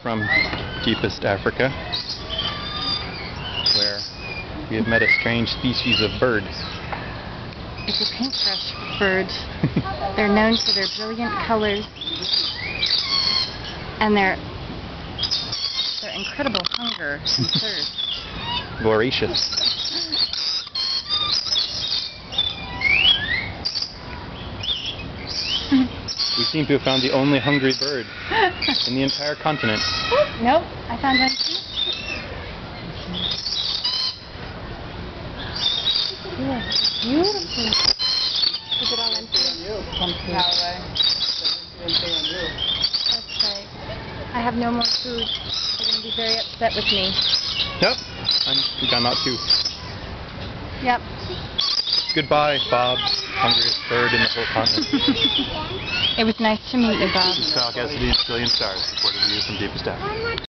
From deepest Africa, where we have met a strange species of bird. It's a paintbrush bird. They're known for their brilliant colors and their incredible hunger and thirst. Voracious. We seem to have found the only hungry bird in the entire continent. Nope, I found one too. Yes, beautiful. Is it all empty? Empty. That's right. I have no more food. They're going to be very upset with me. Yep, I'm not too. Yep. Goodbye, Bob, hungriest bird in the whole continent. It was nice to meet you, Bob. This is Kyle Cassidy and Trillian Stars, reporting to you from deepest Africa.